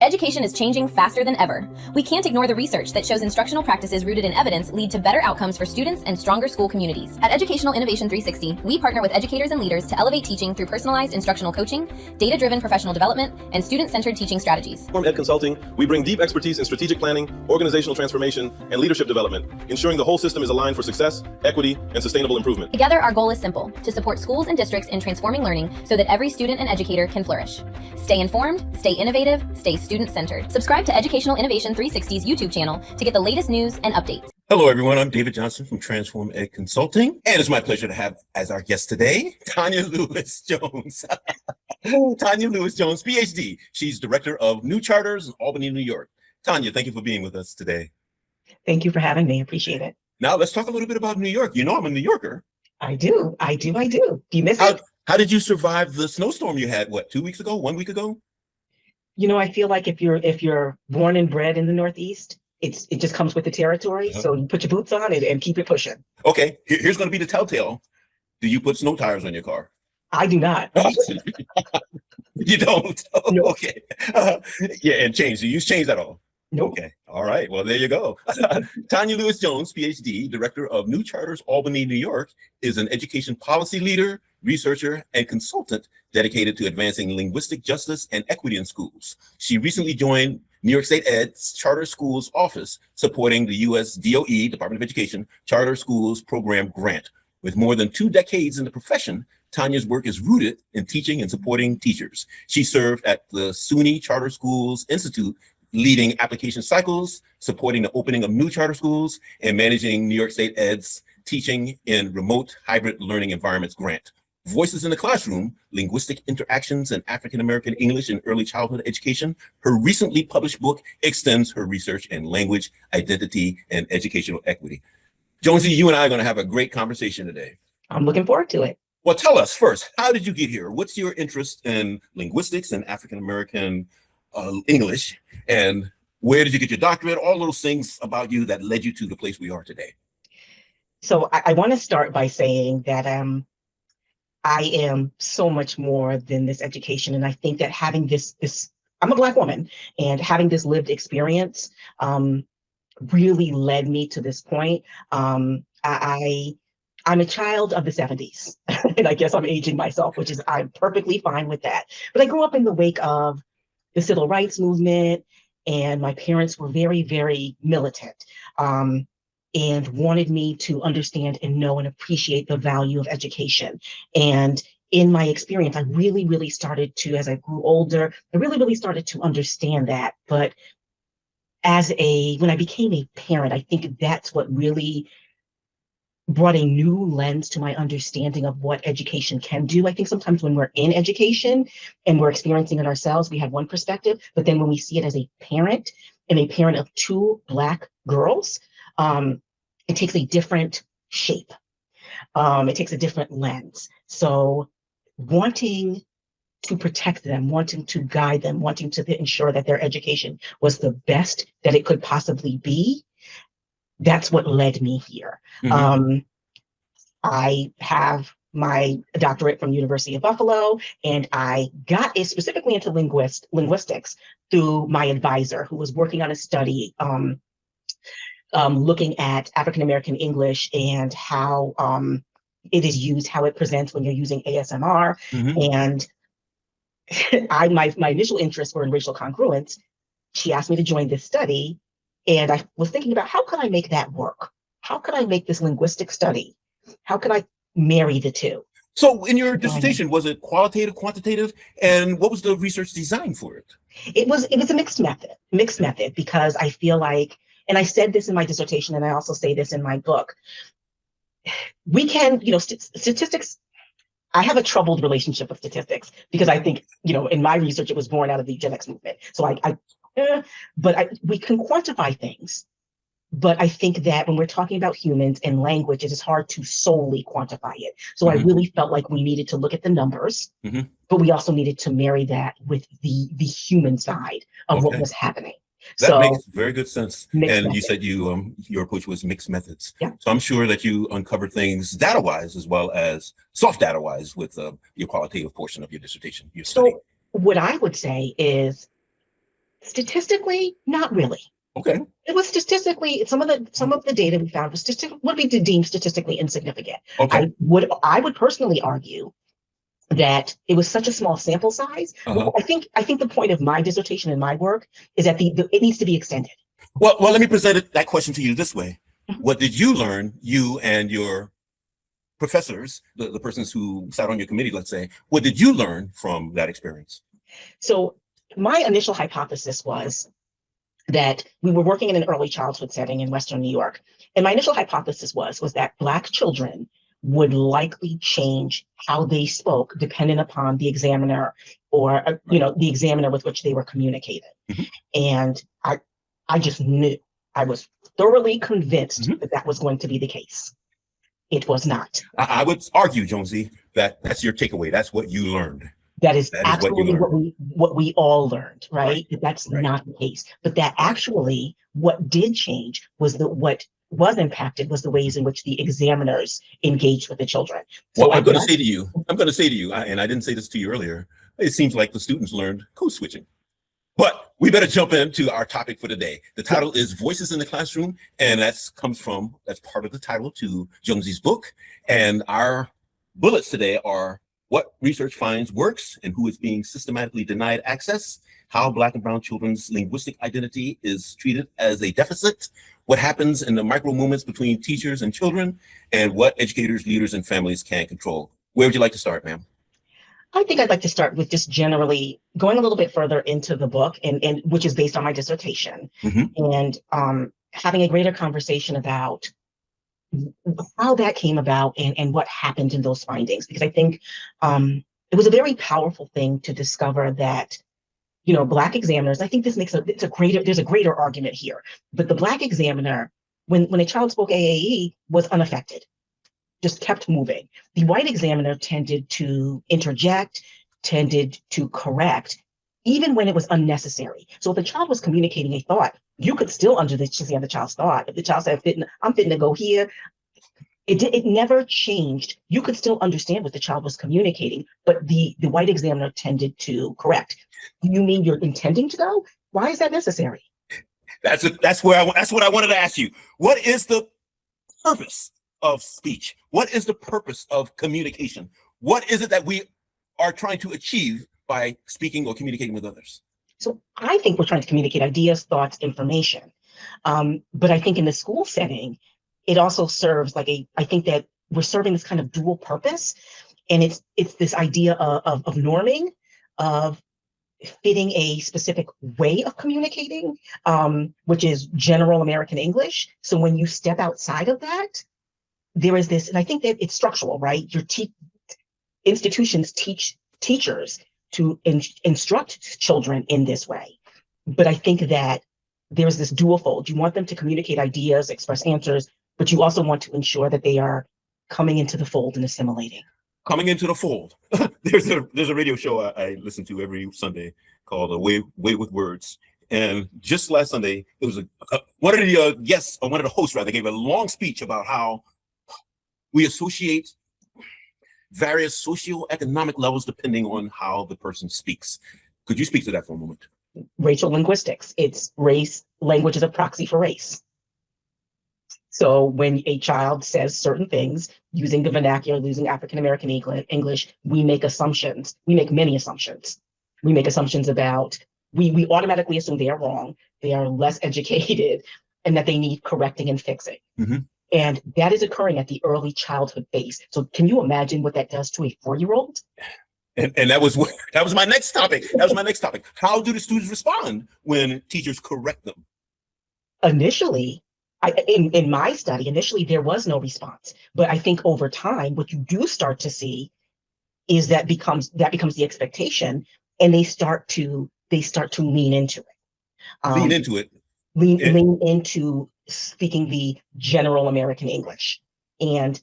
Education is changing faster than ever. We can't ignore the research that shows instructional practices rooted in evidence lead to better outcomes for students and stronger school communities. At Educational Innovation 360, we partner with educators and leaders to elevate teaching through personalized instructional coaching, data-driven professional development, and student-centered teaching strategies. From Ed Consulting, we bring deep expertise in strategic planning, organizational transformation, and leadership development, ensuring the whole system is aligned for success, equity, and sustainable improvement. Together, our goal is simple: to support schools and districts in transforming learning so that every student and educator can flourish. Stay informed, stay innovative, stay student-centered. Subscribe to Educational Innovation 360's YouTube channel to get the latest news and updates. Hello, everyone. I'm David Johnson from Transform Ed Consulting, and it's my pleasure to have as our guest today, Tanya Lewis-Jones. Tanya Lewis-Jones, PhD. She's Director of New Charters in Albany, New York. Tanya, thank you for being with us today. Thank you for having me. Appreciate it. Now, let's talk a little bit about New York. You know I'm a New Yorker. I do. Do you miss it? How did you survive the snowstorm you had, 2 weeks ago, 1 week ago? You know, I feel like if you're born and bred in the Northeast, it just comes with the territory. So you put your boots on and keep it pushing. Okay, here's going to be the telltale. Do you put snow tires on your car? I do not. You don't? No. Okay. Yeah, and change. Do you use change at all? Nope. Okay. All right. Well, there you go. Tanya Lewis-Jones, PhD, Director of New Charters, Albany, New York, is an education policy leader, researcher, and consultant dedicated to advancing linguistic justice and equity in schools. She recently joined New York State Ed's Charter Schools Office, supporting the U.S. DOE, Department of Education, Charter Schools Program Grant. With more than 2 decades in the profession, Tanya's work is rooted in teaching and supporting teachers. She served at the SUNY Charter Schools Institute, leading application cycles, supporting the opening of new charter schools, and managing New York State Ed's Teaching in Remote Hybrid Learning Environments grant. Voices in the Classroom, Linguistic Interactions in African American English in Early Childhood Education. Her recently published book extends her research in language, identity, and educational equity. Jonesy, you and I are going to have a great conversation today. I'm looking forward to it. Well, tell us first, how did you get here? What's your interest in linguistics and African American English, and where did you get your doctorate? All those things about you that led you to the place we are today. So I want to start by saying that I am so much more than this education, and I think that having this I'm a Black woman, and having this lived experience really led me to this point. I'm a child of the 70s, and I guess I'm aging myself, which is I'm perfectly fine with that. But I grew up in the wake of the civil rights movement, and my parents were very, very militant and wanted me to understand and know and appreciate the value of education. And in my experience, I really, really started to, as I grew older, I really, really started to understand that. But when I became a parent, I think that's what really brought a new lens to my understanding of what education can do. I think sometimes when we're in education and we're experiencing it ourselves, we have one perspective, but then when we see it as a parent and a parent of 2 Black girls, it takes a different shape. It takes a different lens. So wanting to protect them, wanting to guide them, wanting to ensure that their education was the best that it could possibly be, that's what led me here. Mm-hmm. I have my doctorate from University of Buffalo, and I got specifically into linguistics through my advisor, who was working on a study looking at African American English and how it is used, how it presents when you're using ASMR. Mm-hmm. And my initial interests were in racial congruence. She asked me to join this study, and I was thinking about how could I make that work? How could I make this linguistic study? How could I marry the two? So in your dissertation, was it qualitative, quantitative, and what was the research design for it? It was a mixed method, because I feel like, and I said this in my dissertation, and I also say this in my book, we can, statistics, I have a troubled relationship with statistics, because I think, in my research, it was born out of the eugenics movement. So we can quantify things. But I think that when we're talking about humans and language, it is hard to solely quantify it. So mm-hmm. I really felt like we needed to look at the numbers, mm-hmm. but we also needed to marry that with the human side of what was happening. That makes very good sense. And you said your approach was mixed methods. Yeah. So I'm sure that you uncovered things data-wise as well as soft data-wise with your qualitative portion of your dissertation. So what I would say is Statistically, not really. Okay. It was statistically some of the data we found was would be deemed statistically insignificant. Okay. I would personally argue that it was such a small sample size. Uh-huh. I think the point of my dissertation and my work is that it needs to be extended. Well, let me present that question to you this way. Mhm. What did you learn, you and your professors, the persons who sat on your committee, let's say, what did you learn from that experience? So my initial hypothesis was that we were working in an early childhood setting in Western New York. And my initial hypothesis was that Black children would likely change how they spoke depending upon the examiner or, the examiner with which they were communicating. Mhm. And I just knew, I was thoroughly convinced Mhm. that was going to be the case. It was not. I would argue, Jonesy, that that's your takeaway. That's what you learned. That is That is what you absolutely learned. what we all learned, right? Right. That that's Right. not the case. But that actually what did change was what was impacted was the ways in which the examiners engaged with the children. Well, So I'm going to say to you, and I didn't say this to you earlier, it seems like the students learned code switching. But we better jump into our topic for today. The title is Voices in the Classroom, and that's part of the title to Jonesy's book. And our bullets today are what research finds works and who is being systematically denied access, how Black and Brown children's linguistic identity is treated as a deficit, what happens in the micro movements between teachers and children, and what educators, leaders, and families can control. Where would you like to start, ma'am? I think I'd like to start with just generally going a little bit further into the book and which is based on my dissertation, Mhm. and having a greater conversation about how that came about and what happened in those findings, because I think it was a very powerful thing to discover that Black examiners. I think this makes there's a greater argument here, but the Black examiner, when a child spoke AAE, was unaffected, just kept moving. The white examiner tended to interject, tended to correct, even when it was unnecessary. So if the child was communicating a thought, you could still understand the child's thought. If the child said, I'm fitting to go here, it never changed. You could still understand what the child was communicating, but the white examiner tended to correct. You mean you're intending to go? Why is that necessary? That's what I wanted to ask you. What is the purpose of speech? What is the purpose of communication? What is it that we are trying to achieve by speaking or communicating with others? So I think we're trying to communicate ideas, thoughts, information. But I think in the school setting, it also serves I think that we're serving this kind of dual purpose. And it's this idea of norming, of fitting a specific way of communicating, which is general American English. So when you step outside of that, there is this, and I think that it's structural, right? Institutions teach teachers to instruct children in this way. But I think that there's this dual fold. You want them to communicate ideas, express answers, but you also want to ensure that they are coming into the fold and assimilating. Coming into the fold. There's a radio show I listen to every Sunday called Way with Words. And just last Sunday, it was one of the guests, or one of the hosts rather, gave a long speech about how we associate various socioeconomic levels depending on how the person speaks. Could you speak to that for a moment? Racial linguistics. It's race, language is a proxy for race. So when a child says certain things using the vernacular, using African American English, we make assumptions. We make many assumptions. We make assumptions about, we automatically assume they are wrong, they are less educated, and that they need correcting and fixing. Mm-hmm. And that is occurring at the early childhood phase. So can you imagine what that does to a 4-year-old? And that was my next topic. How do the students respond when teachers correct them? Initially, in my study, initially there was no response. But I think over time, what you do start to see is that becomes the expectation, and they start to lean into it. Lean into speaking the general American English. And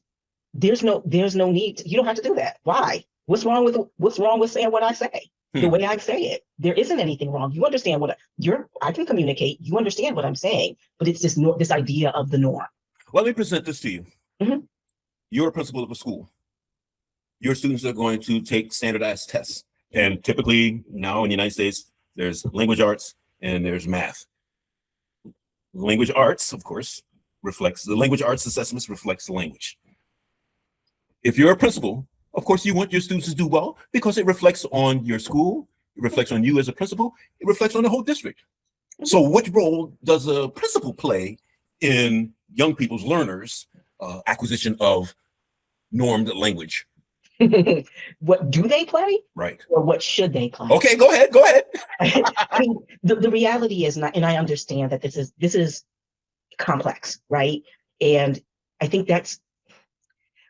there's no need you don't have to do that. Why? What's wrong with saying what I say? The way I say it. There isn't anything wrong. You understand I can communicate, you understand what I'm saying, but it's just this idea of the norm. Well, let me present this to you. Mm-hmm. You're a principal of a school. Your students are going to take standardized tests. And typically now in the United States, there's language arts, and there's math. Language arts, of course, reflects the language arts assessments reflects the language. If you're a principal, of course, you want your students to do well because it reflects on your school, it reflects on you as a principal, it reflects on the whole district. So what role does a principal play in young people's learners' acquisition of normed language? What do they play? Right. Or what should they play? Okay, go ahead. I mean, the reality is not, and I understand that this is complex, right? And I think that's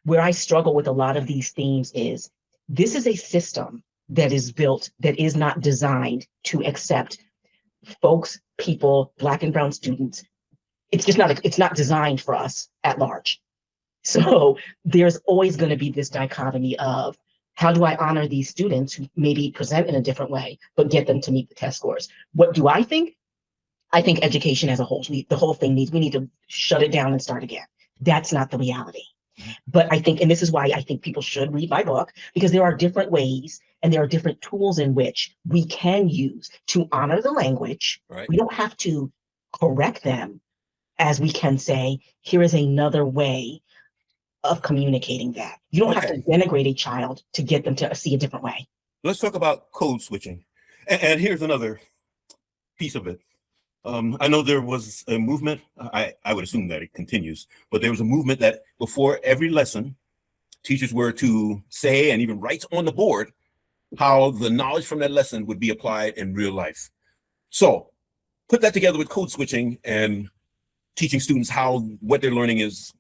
where I struggle with a lot of these themes is this is a system that is built that is not designed to accept folks, people, Black and brown students. It's not designed for us at large. So there's always going to be this dichotomy of how do I honor these students who maybe present in a different way, but get them to meet the test scores? What do I think? I think education as a whole, we need to shut it down and start again. That's not the reality. But I think, and this is why I think people should read my book, because there are different ways and there are different tools in which we can use to honor the language. Right. We don't have to correct them, as we can say, here is another way of communicating that. You don't have to denigrate a child to get them to see a different way. Let's talk about code switching. And here's another piece of it. I know there was a movement, I would assume that it continues, but there was a movement that before every lesson, teachers were to say and even write on the board how the knowledge from that lesson would be applied in real life. So put that together with code switching and teaching students how what they're learning is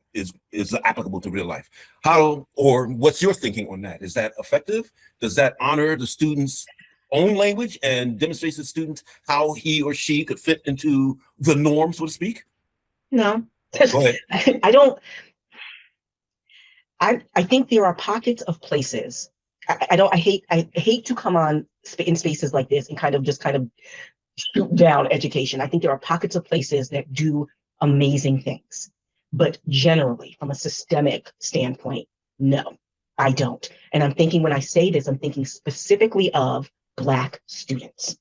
applicable to real life. How, or what's your thinking on that? Is that effective? Does that honor the students' own language and demonstrates to the student how he or she could fit into the norm, so to speak? No. Go ahead. I think there are pockets of places. I hate to come on in spaces like this and kind of shoot down education. I think there are pockets of places that do amazing things, but generally from a systemic standpoint, no, I don't. And I'm thinking, when I say this, I'm thinking specifically of Black students.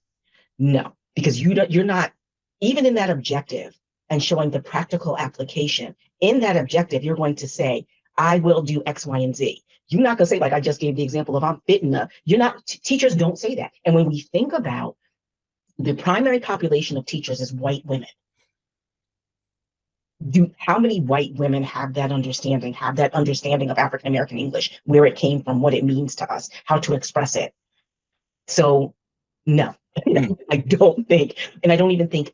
No, because you're not, even in that objective and showing the practical application in that objective, you're going to say, I will do X, Y, and Z. You're not going to say, like I just gave the example of I'm fit enough. You're not, teachers don't say that. And when we think about the primary population of teachers is white women, how many white women have that understanding of African American English, where it came from, what it means to us, how to express it? So no, I don't think, and I don't even think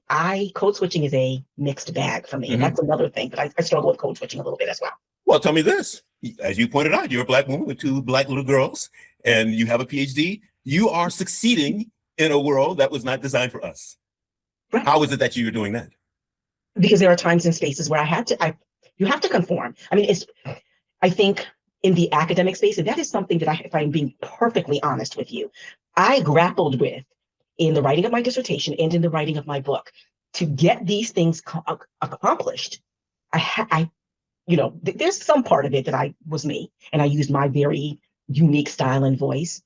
code switching is a mixed bag for me. And that's another thing, but I struggle with code switching a little bit as well. Well, tell me this, as you pointed out, you're a Black woman with 2 Black little girls and you have a PhD. You are succeeding in a world that was not designed for us. Right. How is it that you're doing that? Because there are times and spaces where you have to conform. I mean, I think in the academic space, and that is something that if I'm being perfectly honest with you, I grappled with in the writing of my dissertation and in the writing of my book to get these things accomplished. There's some part of it that I was me and I used my very unique style and voice,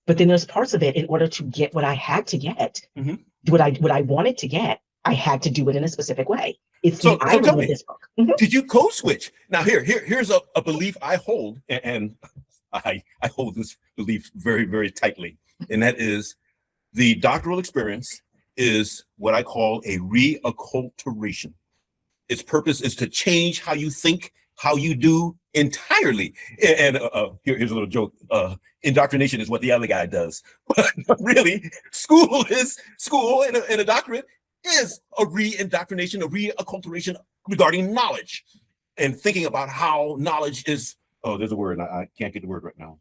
but then there's parts of it in order to get what I had to get, what I wanted to get, I had to do it in a specific way. It's the irony of this book. Did you code switch? Now here's a belief I hold, and I hold this belief very, very tightly, and that is the doctoral experience is what I call a reacculturation. Its purpose is to change how you think, how you do entirely. And here's a little joke. Indoctrination is what the other guy does. But really, school and a doctorate is a re-indoctrination, a reacculturation regarding knowledge and thinking about how knowledge is, there's a word, I can't get the word right now.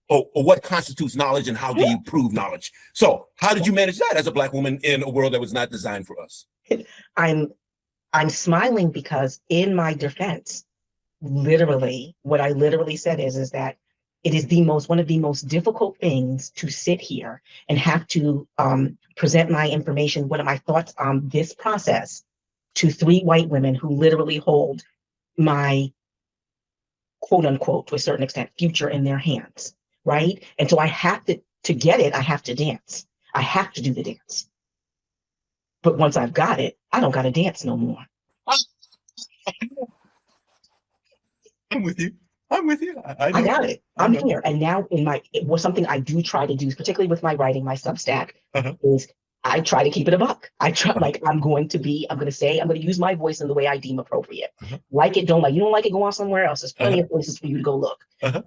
Or what constitutes knowledge and how do you prove knowledge? So how did you manage that as a Black woman in a world that was not designed for us? I'm smiling because in my defense, literally, what I literally said is that it is one of the most difficult things to sit here and have to present my information, what are my thoughts on this process, to 3 white women who literally hold my, quote unquote, to a certain extent, future in their hands, right? And so I have to get it, I have to dance. I have to do the dance. But once I've got it, I don't got to dance no more. I'm with you. I'm with you. I got it. I'm know. here. And now it was something I do try to do, particularly with my writing, my Substack, is I try to keep it a buck. I try, like, I'm going to use my voice in the way I deem appropriate. Like it, don't like, you don't like it, go on somewhere else. There's plenty of places for you to go look. But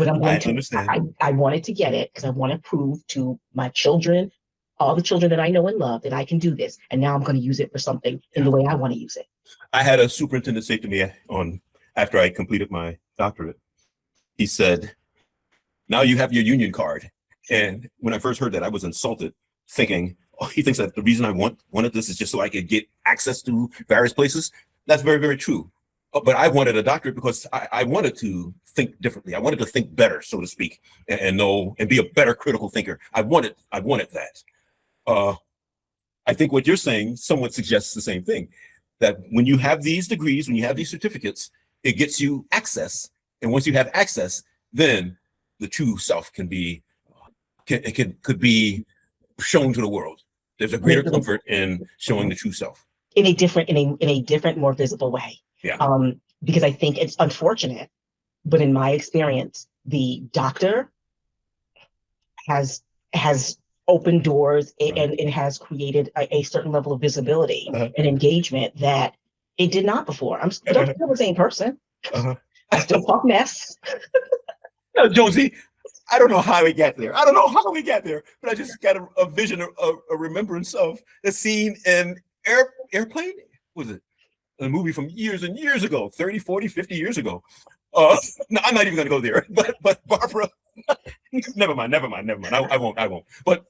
I'm going to, understand. I wanted to get it because I want to prove to my children, all the children that I know and love, that I can do this. And now I'm going to use it for something in the way I want to use it. I had a superintendent say to me after I completed my doctorate, he said, now you have your union card. And when I first heard that, I was insulted, thinking, oh, he thinks that the reason I wanted this is just so I could get access to various places. That's very, very true. But I wanted a doctorate because I wanted to think differently. I wanted to think better, so to speak, and know and be a better critical thinker. I wanted that. I think what you're saying somewhat suggests the same thing, that when you have these degrees, when you have these certificates, it gets you access. And once you have access, then the true self could be shown to the world. There's a greater comfort in showing the true self in a different, more visible way. Yeah. Because I think it's unfortunate, but in my experience, the doctor has opened doors and it has created a certain level of visibility and engagement that it did not before. I'm still the same person. I still talk mess. No, Josie, I don't know how we got there. But I just got a vision, a remembrance of the scene in Airplane. Was it a movie from years and years ago, 30, 40, 50 years ago? No, I'm not even going to go there. But Barbara, never mind. I won't. But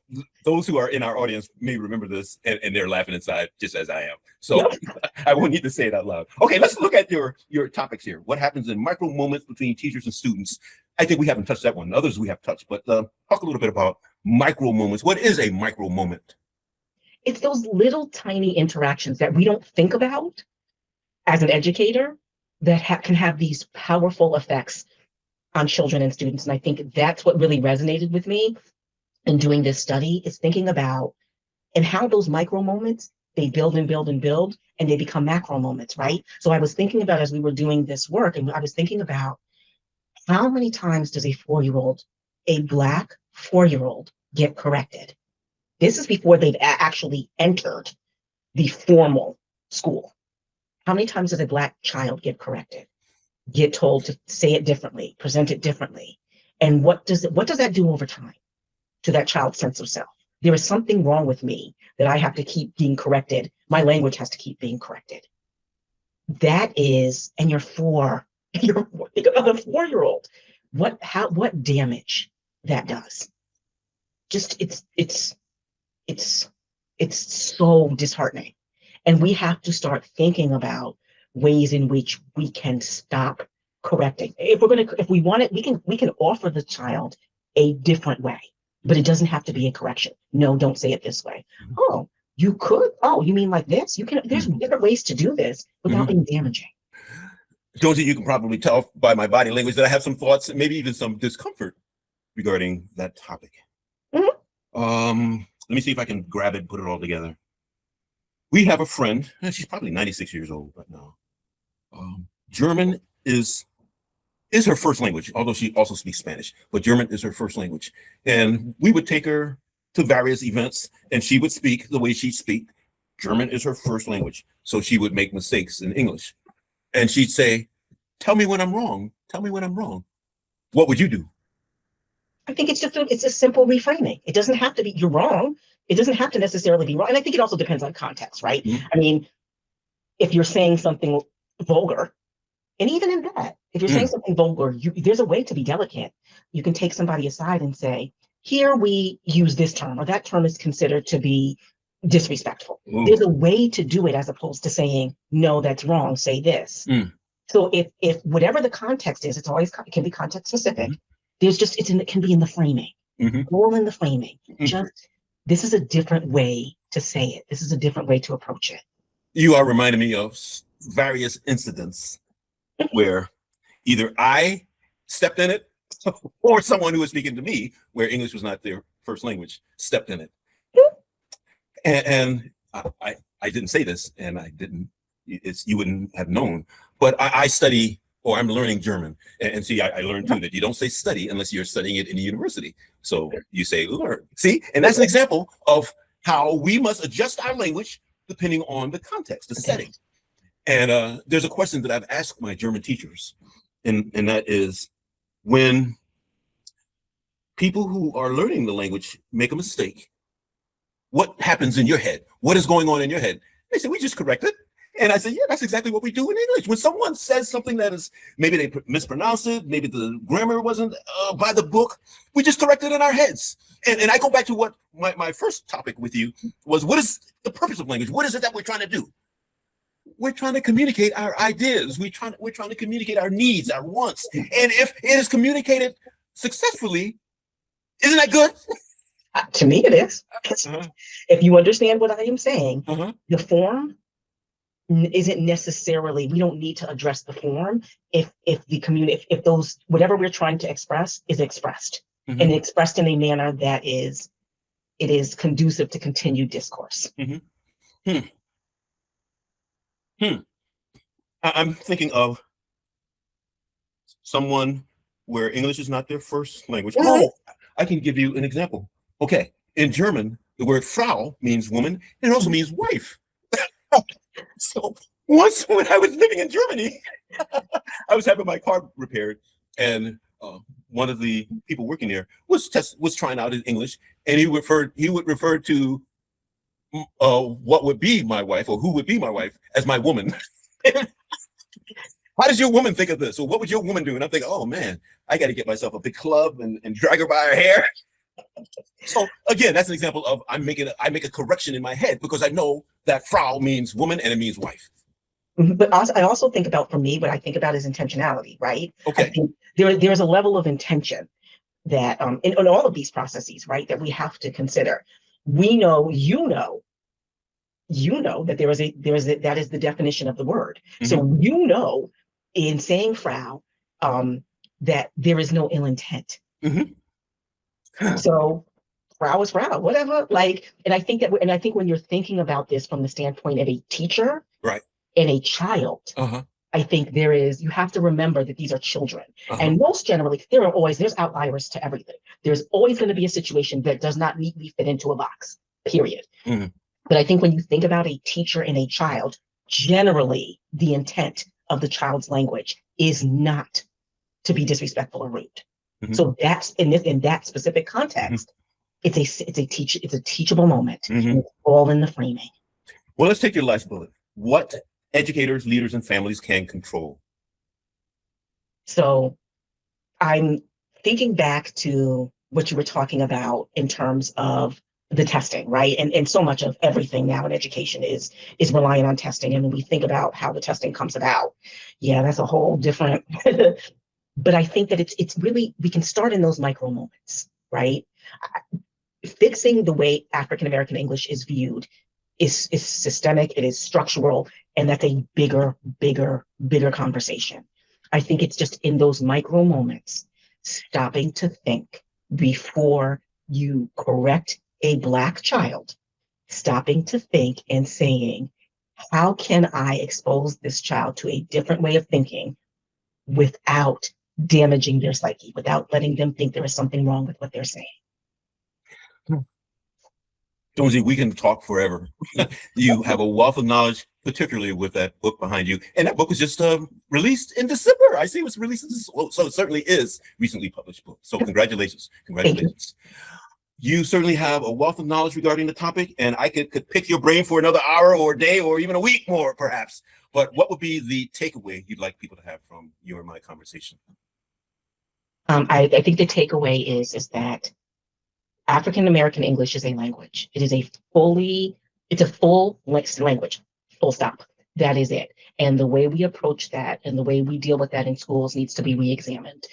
those who are in our audience may remember this, and they're laughing inside just as I am. So I won't need to say it out loud. Okay, let's look at your topics here. What happens in micro moments between teachers and students? I think we haven't touched that one. Others we have touched, but talk a little bit about micro moments. What is a micro moment? It's those little tiny interactions that we don't think about as an educator that can have these powerful effects on children and students. And I think that's what really resonated with me in doing this study, is thinking about and how those micro moments, they build and build and build, and they become macro moments, right? So I was thinking about, as we were doing this work, and I was thinking about how many times does a Black 4-year-old get corrected? This is before they've actually entered the formal school. How many times does a Black child get corrected, get told to say it differently, present it differently? And what does that do over time to that child's sense of self? There is something wrong with me that I have to keep being corrected. My language has to keep being corrected. That is, and you're 4. Think about a 4-year-old. What damage that does. Just it's so disheartening. And we have to start thinking about ways in which we can stop correcting. If we want it, we can offer the child a different way, but it doesn't have to be a correction. No, don't say it this way. Oh, you could. Oh, you mean like this? You can. There's different ways to do this without being damaging. Josie, you can probably tell by my body language that I have some thoughts, maybe even some discomfort regarding that topic. Let me see if I can grab it and put it all together. We have a friend, and she's probably 96 years old right now. German is her first language, although she also speaks Spanish, but German is her first language. And we would take her to various events, and she would speak the way she speak. German is her first language, so she would make mistakes in English. And she'd say, tell me when I'm wrong. Tell me when I'm wrong. What would you do? I think it's a simple reframing. It doesn't have to be you're wrong. It doesn't have to necessarily be wrong. And I think it also depends on context, right? I mean, if you're saying something vulgar, and even in that, if you're saying something vulgar, there's a way to be delicate. You can take somebody aside and say, here we use this term, or that term is considered to be disrespectful. There's a way to do it, as opposed to saying, no, that's wrong, say this. So if whatever the context is, it can be context specific. There's just, it can be in the framing, all in the framing. Just, this is a different way to say it. This is a different way to approach it. You are reminding me of various incidents where either I stepped in it or someone who was speaking to me where English was not their first language stepped in it. And I didn't say this, and I didn't. You wouldn't have known, but I study, or I'm learning German, and see, I learned too that you don't say study unless you're studying it in a university. So you say learn. See, and that's an example of how we must adjust our language depending on the context, the setting. And there's a question that I've asked my German teachers, and that is, when people who are learning the language make a mistake, what happens in your head? What is going on in your head? They said, we just correct it. And I said, yeah, that's exactly what we do in English. When someone says something that is, maybe they mispronounced it, maybe the grammar wasn't by the book, we just correct it in our heads. And I go back to what my first topic with you was, what is the purpose of language? What is it that we're trying to do? We're trying to communicate our ideas. We're trying to communicate our needs, our wants. And if it is communicated successfully, isn't that good? To me, it is. If you understand what I am saying, the form isn't necessarily, we don't need to address the form if the community, if those, whatever we're trying to express is expressed and expressed in a manner that it is conducive to continued discourse. I'm thinking of someone where English is not their first language. Oh, I can give you an example. Okay, in German, the word Frau means woman, and it also means wife. So once when I was living in Germany, I was having my car repaired, and one of the people working there was trying out his English, and he would refer to what would be my wife, or who would be my wife, as my woman. How does your woman think of this? Or what would your woman do? And I'm thinking, oh man, I got to get myself a big club and drag her by her hair. So again, that's an example of I make a correction in my head because I know that Frau means woman and it means wife. But I also think about, for me, what I think about is intentionality, right? Okay. I think there's a level of intention that in all of these processes, right, that we have to consider. We know, you know that that is the definition of the word. So you know, in saying Frau, that there is no ill intent. So Frau is Frau, whatever. And I think when you're thinking about this from the standpoint of a teacher, right, and a child, I think you have to remember that these are children. And most generally, there's outliers to everything. There's always going to be a situation that does not neatly fit into a box, period. But I think when you think about a teacher and a child, generally the intent of the child's language is not to be disrespectful or rude. So that's in that specific context, it's a teachable moment. It's all in the framing. Well, let's take your last bullet. What educators, leaders, and families can control? So I'm thinking back to what you were talking about in terms of the testing, right? And so much of everything now in education is reliant on testing. And when we think about how the testing comes about, yeah, that's a whole different. But I think that it's really, we can start in those micro moments, right? Fixing the way African American English is viewed is systemic, it is structural, and that's a bigger conversation. I think it's just in those micro moments, stopping to think before you correct a Black child, stopping to think and saying, how can I expose this child to a different way of thinking without damaging their psyche, without letting them think there is something wrong with what they're saying? Jonesy, we can talk forever. You have a wealth of knowledge, particularly with that book behind you. And that book was just released in December. I see it was released in December. So it certainly is recently published book. So congratulations. Congratulations. You certainly have a wealth of knowledge regarding the topic, and I could pick your brain for another hour or a day or even a week more, perhaps. But what would be the takeaway you'd like people to have from your and my conversation? I think the takeaway is that African American English is a language. It's a full language, full stop. That is it. And the way we approach that and the way we deal with that in schools needs to be re-examined.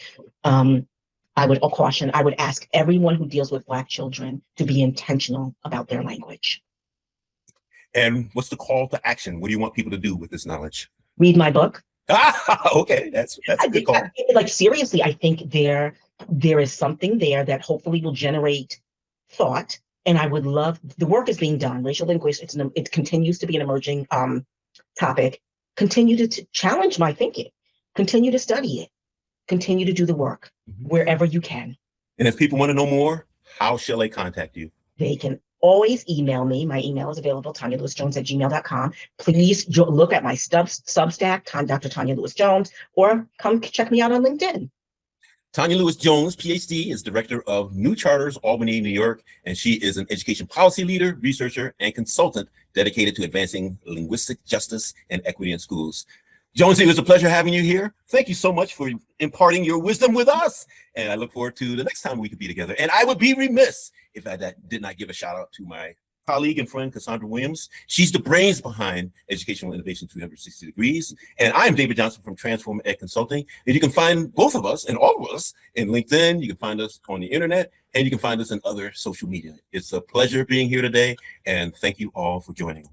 I would ask everyone who deals with Black children to be intentional about their language. And what's the call to action? What do you want people to do with this knowledge? Read my book. Okay, that's a good call. Seriously, I think there is something there that hopefully will generate thought And I would love, the work is being done. Racial linguistics, it continues to be an emerging topic. Continue to challenge my thinking. Continue to study it. Continue to do the work wherever you can. And if people want to know more, how shall they contact you? They can always email me. My email is available, TanyaLewis-Jones@gmail.com. Please look at my Substack, Dr. Tanya Lewis-Jones, or come check me out on LinkedIn. Tanya Lewis-Jones, PhD, is director of New Charters, Albany, New York, and she is an education policy leader, researcher, and consultant dedicated to advancing linguistic justice and equity in schools. Jonesy, it was a pleasure having you here. Thank you so much for imparting your wisdom with us. And I look forward to the next time we could be together. And I would be remiss if I did not give a shout out to my colleague and friend, Cassandra Williams. She's the brains behind Educational Innovation 360 Degrees. And I'm David Johnson from Transform Ed Consulting. And you can find both of us and all of us in LinkedIn. You can find us on the internet, and you can find us in other social media. It's a pleasure being here today. And thank you all for joining us.